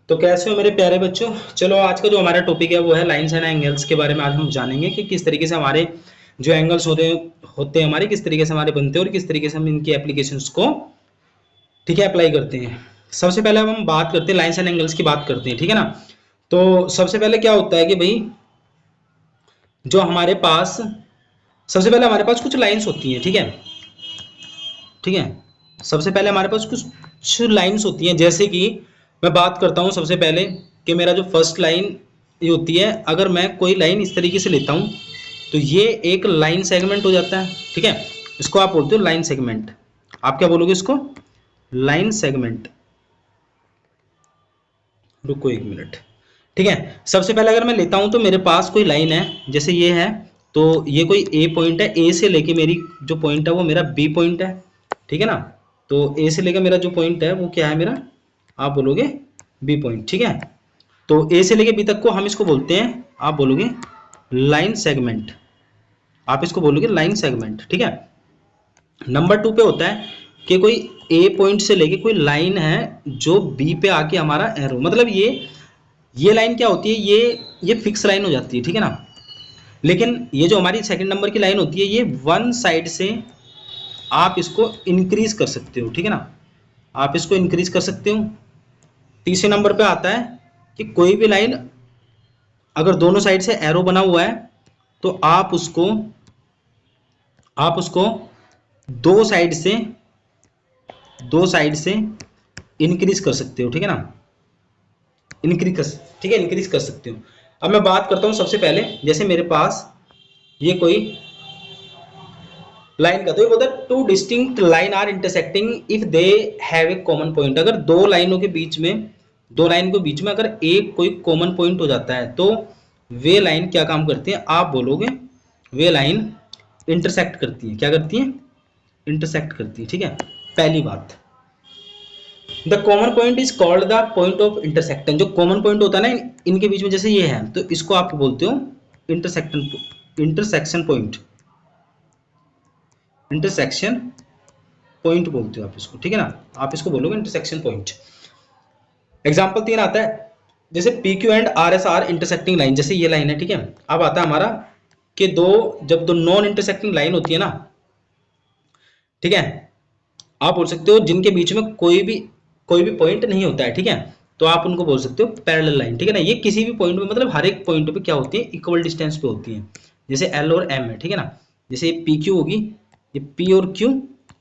तो कैसे हो मेरे प्यारे बच्चों। चलो आज का जो हमारा टॉपिक है वो है लाइंस एंड एंगल्स के बारे में। आज हम जानेंगे कि किस तरीके से हमारे जो एंगल्स होते हैं हमारे किस तरीके से हमारे बनते हैं और किस तरीके से हम इनकी एप्लीकेशंस को ठीक है अप्लाई करते हैं। सबसे पहले हम बात करते हैं लाइंस एंड एंगल्स की बात करते हैं, ठीक है ना। तो सबसे पहले क्या होता है कि भाई जो हमारे पास सबसे पहले हमारे पास कुछ लाइंस होती हैं, ठीक है ठीक है। सबसे पहले हमारे पास कुछ लाइंस होती हैं, जैसे कि मैं बात करता हूं सबसे पहले कि मेरा जो फर्स्ट लाइन ये होती है। अगर मैं कोई लाइन इस तरीके से लेता हूं तो ये एक लाइन सेगमेंट हो जाता है, ठीक है। इसको आप बोलते हो लाइन सेगमेंट। आप क्या बोलोगे इसको? Line segment. रुको एक मिनट, ठीक है। सबसे पहले अगर मैं लेता हूं तो मेरे पास कोई लाइन है, जैसे ये है, तो ये कोई ए पॉइंट है। ए से लेके मेरी जो पॉइंट है वो मेरा बी पॉइंट है, ठीक है ना। तो ए से लेकर मेरा जो पॉइंट है वो क्या है मेरा? आप बोलोगे बी पॉइंट, ठीक है। तो ए से लेके बी तक को हम इसको बोलते हैं, आप बोलोगे लाइन सेगमेंट। आप इसको बोलोगे लाइन सेगमेंट, ठीक है। नंबर 2 पे होता है कि कोई ए पॉइंट से लेके कोई लाइन है जो बी पे आके हमारा एरो, मतलब ये लाइन क्या होती है, ये फिक्स लाइन हो जाती है, ठीक है ना। लेकिन ये जो हमारी सेकंड नंबर की लाइन होती है ये वन साइड से आप इसको इंक्रीज कर सकते हो, ठीक है ना। आप इसको इंक्रीज कर सकते हो। तीसरे नंबर पे आता है कि कोई भी लाइन अगर दोनों साइड से एरो बना हुआ है तो आप उसको दो साइड से इंक्रीज कर सकते हो, ठीक है ना। इंक्रीज कर सकते हो। अब मैं बात करता हूं सबसे पहले, जैसे मेरे पास ये कोई लाइन का, तो ये बोलता है two distinct line are intersecting if they have a common point. अगर दो लाइन के बीच में अगर एक कोई कॉमन पॉइंट हो जाता है तो वे लाइन क्या काम करती है? आप बोलोगे वे लाइन इंटरसेक्ट करती है। क्या करती है? इंटरसेक्ट करती है, ठीक है। पहली बात, the common point is called the point of intersection. जो कॉमन पॉइंट होता है ना इनके बीच में, जैसे ये है, तो इसको आप बोलते हो इंटरसेक्शन पॉइंट। इंटरसेक्शन पॉइंट बोलते हो आप इसको, ठीक है ना। आप इसको बोलोगे इंटरसेक्शन पॉइंट। एग्जांपल 3 आता है, जैसे P Q and R S R intersecting line. जैसे ये लाइन है, ठीक है। अब आता है हमारा कि जब दो नॉन इंटरसेक्टिंग लाइन होती है ना, ठीक है, आप बोल सकते हो जिनके बीच में कोई भी पॉइंट नहीं होता है, ठीक है, तो आप उनको बोल सकते हो पैरेलल लाइन, ठीक है ना। ये किसी भी पॉइंट पे, मतलब हर एक पॉइंट पे क्या होती है? इक्वल डिस्टेंस पे होती है। जैसे एल और एम है, ठीक है ना। जैसे ये पी क्यू होगी, ये पी और क्यू,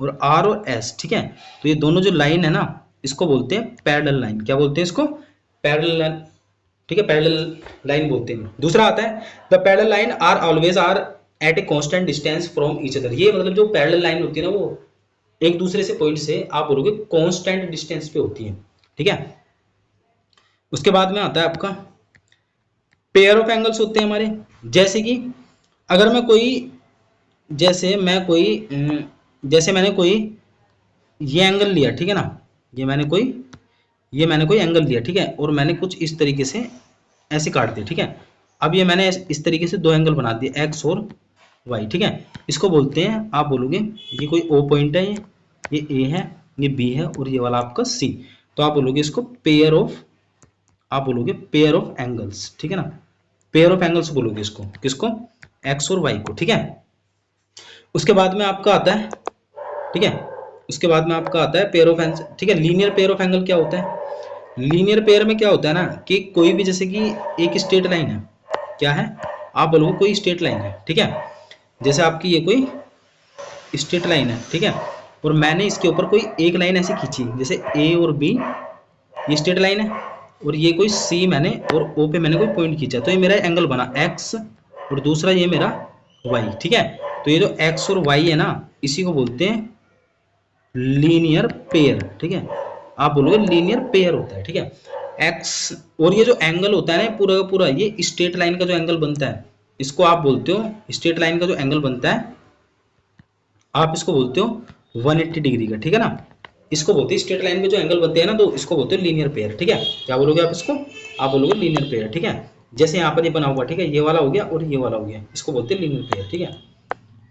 और आर और एस, ठीक है। तो ये दोनों जो लाइन है ना, इसको बोलते हैं पैरेलल लाइन। क्या बोलते हैं इसको? पैरेलल लाइन, ठीक है, पैरेलल लाइन बोलते हैं। दूसरा आता है the parallel line are always are at a constant distance from each other. ये मतलब जो पैरेलल लाइन होती है ना, वो एक दूसरे से पॉइंट से आप बोलोगे कांस्टेंट डिस्टेंस पे होती है, ठीक है। उसके बाद में आता है आपका पेयर ऑफ एंगल्स होते हैं हमारे। जैसे कि अगर मैं कोई जैसे मैंने कोई ये एंगल लिया, ठीक है ना। ये मैंने कोई एंगल लिया, ठीक है, और मैंने कुछ इस तरीके से ऐसे काट दिया, ठीक है। अब ये मैंने इस तरीके से दो एंगल बना दिए, एक्स और वाई, ठीक है। इसको बोलते हैं, आप बोलोगे ये कोई ओ पॉइंट है, ये ए है, ये बी है, और ये वाला आपका सी। तो आप बोलोगे इसको पेयर ऑफ एंगल्स, ठीक है ना। पेयर ऑफ एंगल्स बोलोगे इसको, किसको? एक्स और वाई को, ठीक है। उसके बाद में आपका आता है, ठीक है, उसके बाद में आपका आता है पेयर ऑफ एंगल, ठीक है। लीनियर पेयर ऑफ एंगल क्या होता है? लीनियर पेयर में क्या होता है ना कि कोई भी, जैसे कि एक स्ट्रेट लाइन है, क्या है? आप बोलोगे कोई स्ट्रेट लाइन है, ठीक है। जैसे आपकी ये कोई स्ट्रेट लाइन है, ठीक है, और मैंने इसके ऊपर कोई एक लाइन ऐसे खींची, जैसे ए और बी, ये स्ट्रेट लाइन है, और ये कोई सी मैंने और ओ पे मैंने कोई पॉइंट खींचा, तो ये मेरा एंगल बना एक्स, और दूसरा ये मेरा वाई, ठीक है। तो ये जो एक्स और वाई है ना, इसी को बोलते हैं लीनियर पेयर, ठीक है। आप बोलोगे लीनियर पेयर होता है, ठीक है। एक्स और ये जो एंगल होता है ना पूरा का पूरा, ये स्ट्रेट लाइन का जो एंगल बनता है, इसको आप बोलते हो, स्ट्रेट लाइन का जो एंगल बनता है आप इसको बोलते हो 180 डिग्री का, ठीक है ना। इसको बोलते हैं स्ट्रेट लाइन में जो एंगल बनते हैं ना, तो इसको बोलते हो लीनियर पेयर, ठीक है। क्या बोलोगे आप इसको? आप बोलोगे लीनियर पेयर, ठीक है। जैसे यहाँ पर ये बना हुआ, ठीक है, ये वाला हो गया और ये वाला हो गया, इसको बोलते हैं लीनियर पेयर, ठीक है।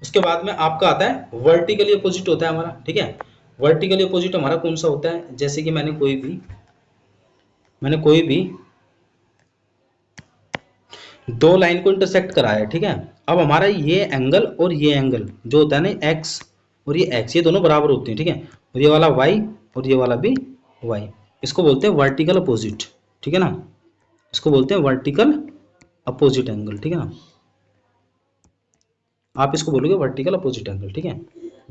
उसके बाद में आपका आता है वर्टिकली अपोजिट होता है हमारा, ठीक है। वर्टिकली अपोजिट हमारा कौन सा होता है? जैसे कि मैंने मैंने कोई भी दो लाइन को इंटरसेक्ट कराया है, ठीक है। अब हमारा ये एंगल और ये एंगल जो होता है ना एक्स और ये एक्स, ये दोनों बराबर होते हैं, ठीक है। और ये वाला वाई और ये वाला भी वाई, इसको बोलते हैं वर्टिकल अपोजिट, ठीक है ना। इसको बोलते हैं वर्टिकल अपोजिट एंगल, ठीक है ना। आप इसको बोलोगे वर्टिकल अपोजिट एंगल, ठीक है।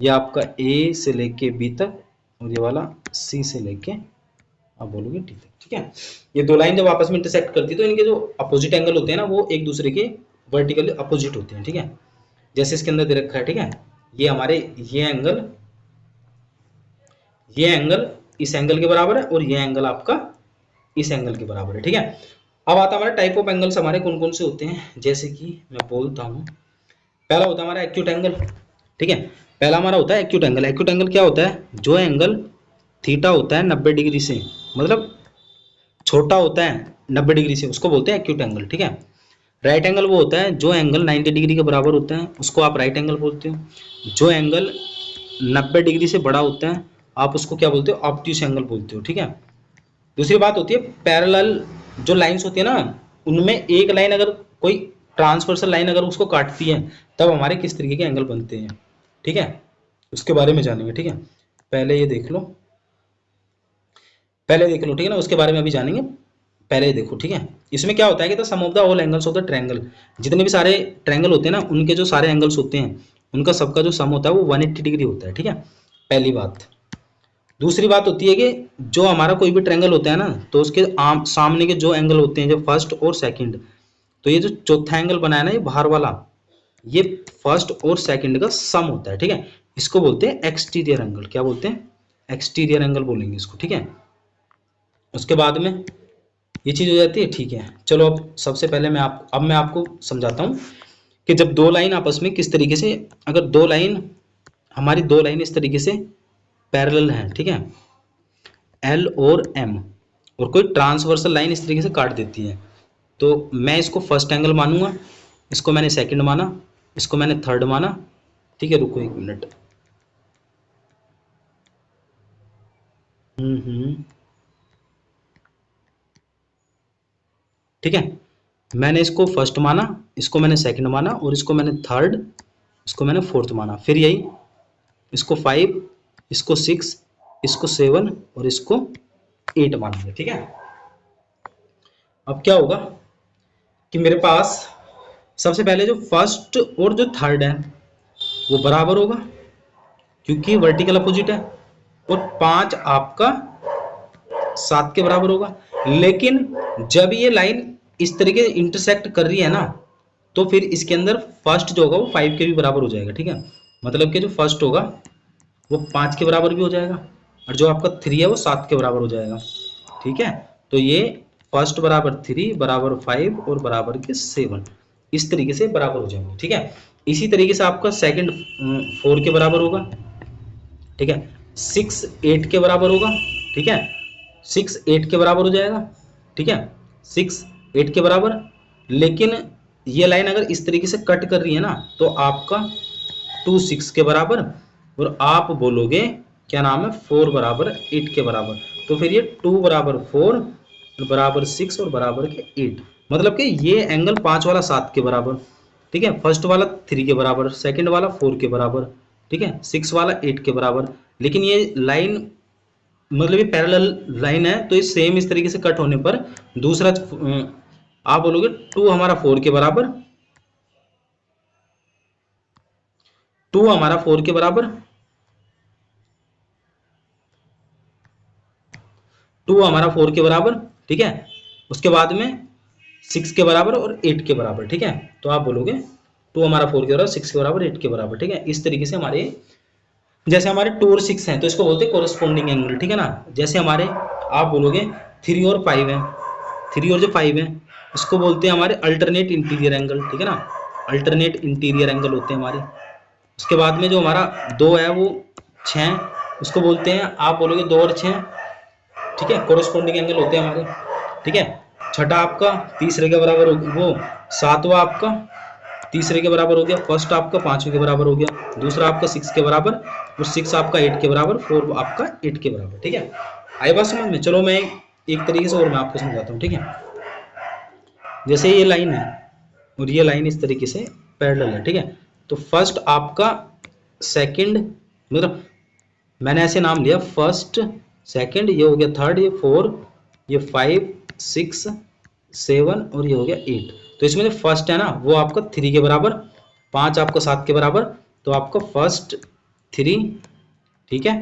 ये आपका ए से लेके बी तक और ये वाला सी से लेके आप बोलोगे डी तक, ठीक है। ये दो लाइन जब आपस में इंटरसेक्ट करती है तो इनके जो अपोजिट एंगल होते हैं ना वो एक दूसरे के वर्टिकली अपोजिट होते हैं, ठीक है। जैसे इसके अंदर दे रखा है, ठीक है, ये हमारे ये एंगल इस एंगल के बराबर है और ये एंगल आपका इस एंगल के बराबर है, ठीक है। अब आता हमारा टाइप ऑफ एंगल्स हमारे कौन कौन से होते हैं, जैसे कि मैं बोलता हूँ। पहला होता है हमारा एक्यूट एंगल, ठीक है। पहला हमारा होता है एक्यूट एंगल। एक्यूट एंगल क्या होता है, जो एंगल थीटा होता है 90 डिग्री से, मतलब छोटा होता है 90 डिग्री से, उसको बोलते हैं एक्यूट एंगल, ठीक है। राइट एंगल वो होता है जो एंगल 90 डिग्री के बराबर होता है, उसको आप राइट एंगल बोलते हो। जो एंगल 90 डिग्री से बड़ा होता है आप उसको क्या बोलते हो, ऑब्ट्यूस एंगल बोलते हो, ठीक है। दूसरी बात होती है पैरेलल, जो लाइंस होती है ना उनमें एक लाइन अगर कोई ट्रांसवर्सल लाइन अगर उसको काटती है तब हमारे किस तरीके के एंगल बनते हैं, ठीक है। उसके बारे में जानेंगे, ठीक है। पहले ये देख लो, ठीक है ना, उसके बारे में अभी जानेंगे। पहले ये देखो, ठीक है। इसमें क्या होता है कि the sum of the all angles of the triangle, जितने भी सारे ट्रायंगल होते हैं ना उनके जो सारे एंगल्स होते हैं उनका सबका जो सम होता है वो 180 डिग्री होता है, ठीक है। पहली बात। दूसरी बात होती है कि जो हमारा कोई भी ट्रायंगल होता है ना तो उसके सामने के जो एंगल होते हैं, जो फर्स्ट और सेकंड, तो ये जो चौथा एंगल बनाया ना ये बाहर वाला, ये फर्स्ट और सेकंड का सम होता है, ठीक है। इसको बोलते हैं एक्सटीरियर एंगल। क्या बोलते हैं, एक्सटीरियर एंगल बोलेंगे इसको, ठीक है। उसके बाद में ये चीज हो जाती है, ठीक है। चलो अब सबसे पहले मैं आपको समझाता हूँ कि जब दो लाइन आपस में किस तरीके से, अगर हमारी दो लाइन इस तरीके से पैरेलल हैं, ठीक है, एल और एम, और कोई ट्रांसवर्सल लाइन इस तरीके से काट देती है, तो मैं इसको फर्स्ट एंगल मानूंगा, इसको मैंने सेकंड माना, इसको मैंने थर्ड माना, ठीक है। रुको एक मिनट। ठीक है, मैंने इसको फर्स्ट माना, इसको मैंने सेकंड माना और इसको मैंने थर्ड, इसको मैंने फोर्थ माना। फिर यही इसको 5, इसको 6, इसको 7 और इसको 8 मानेंगे, ठीक है। अब क्या होगा कि मेरे पास सबसे पहले जो फर्स्ट और जो थर्ड है वो बराबर होगा क्योंकि वर्टिकल अपोजिट है, और 5 आपका 7 के बराबर होगा। लेकिन जब ये लाइन इस तरीके से इंटरसेक्ट कर रही है ना तो फिर इसके अंदर फर्स्ट जो होगा वो 5 के भी बराबर हो जाएगा, ठीक है। मतलब कि जो फर्स्ट होगा वो 5 के बराबर भी हो जाएगा और जो आपका 3 है वो 7 के बराबर हो जाएगा, ठीक है। तो ये फर्स्ट बराबर 3 बराबर 5 और बराबर के 7 इस तरीके से बराबर हो जाएंगे, ठीक है। इसी तरीके से आपका सेकंड 4 के बराबर होगा, ठीक है। 6 8 के बराबर होगा, ठीक है। 6 8 के बराबर हो जाएगा, ठीक है। 6 8 के बराबर। लेकिन ये लाइन अगर इस तरीके से कट कर रही है ना तो आपका 2 6 के बराबर, और आप बोलोगे क्या नाम है 4 बराबर 8 के बराबर। तो फिर ये 2 बराबर 4 बराबर 6 और बराबर के 8, मतलब कि ये एंगल 5 वाला 7 के बराबर, ठीक है। फर्स्ट वाला 3 के बराबर, सेकंड वाला 4 के बराबर, ठीक है। 6 वाला 8 के बराबर। लेकिन ये लाइन मतलब ये पैरेलल लाइन है तो ये सेम इस तरीके से कट होने पर दूसरा आप बोलोगे 2 हमारा 4 के बराबर, 2 हमारा 4 के बराबर, 2 हमारा 4 के बराबर, ठीक है। उसके बाद में 6 के बराबर और 8 के बराबर, ठीक है। तो आप बोलोगे 2 हमारा 4 के बराबर, 6 के बराबर, 8 के बराबर, ठीक है। इस तरीके से हमारे जैसे हमारे 2 और 6 हैं तो इसको बोलते हैं कोरस्पोंडिंग एंगल, ठीक है ना। जैसे हमारे आप बोलोगे 3 और 5 है, 3 और जो 5 है इसको बोलते हैं हमारे अल्टरनेट इंटीरियर एंगल, ठीक है ना। अल्टरनेट इंटीरियर एंगल होते हैं हमारे। उसके बाद में जो हमारा 2 है वो 6, उसको बोलते हैं, आप बोलोगे 2 और 6, ठीक है, कोरस्पोंडिंग एंगल होते हैं हमारे, ठीक है। छठा आपका तीसरे के बराबर हो, वो सातवां आपका तीसरे के बराबर हो गया, फर्स्ट आपका 5वें के बराबर हो गया, दूसरा आपका 6 के बराबर और 6 आपका 8 के बराबर, 4 आपका 8 के बराबर, ठीक है। आई बात समझ में। चलो मैं एक तरीके से और मैं आपको समझाता हूँ, ठीक है। जैसे ये लाइन है और ये लाइन इस तरीके से पैरेलल है, ठीक है। तो फर्स्ट आपका सेकंड, मतलब मैंने ऐसे नाम लिया, फर्स्ट सेकंड, ये हो गया थर्ड, ये फोर, ये 5 6 7 और ये हो गया 8। तो इसमें जो फर्स्ट है ना वो आपका 3 के बराबर, 5 आपका 7 के बराबर, तो आपका फर्स्ट 3, ठीक है,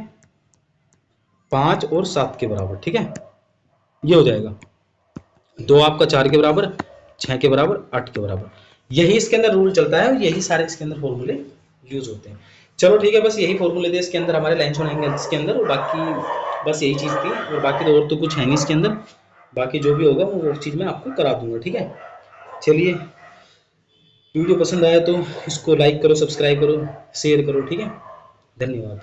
5 और 7 के बराबर, ठीक है, ये हो जाएगा। 2 आपका 4 के बराबर, 6 के बराबर, 8 के बराबर। यही इसके अंदर रूल चलता है और यही सारे इसके अंदर फॉर्मूले यूज होते हैं। चलो ठीक है, बस यही फॉर्मूले थे इसके अंदर हमारे लाइन्स और एंगल्स के अंदर, और बाकी बस यही चीज़ थी, और बाकी तो और तो कुछ है नहीं इसके अंदर। बाकी जो भी होगा वो चीज़ मैं आपको करा दूंगा, ठीक है। चलिए, वीडियो पसंद आया तो इसको लाइक करो, सब्सक्राइब करो, शेयर करो, ठीक है। धन्यवाद।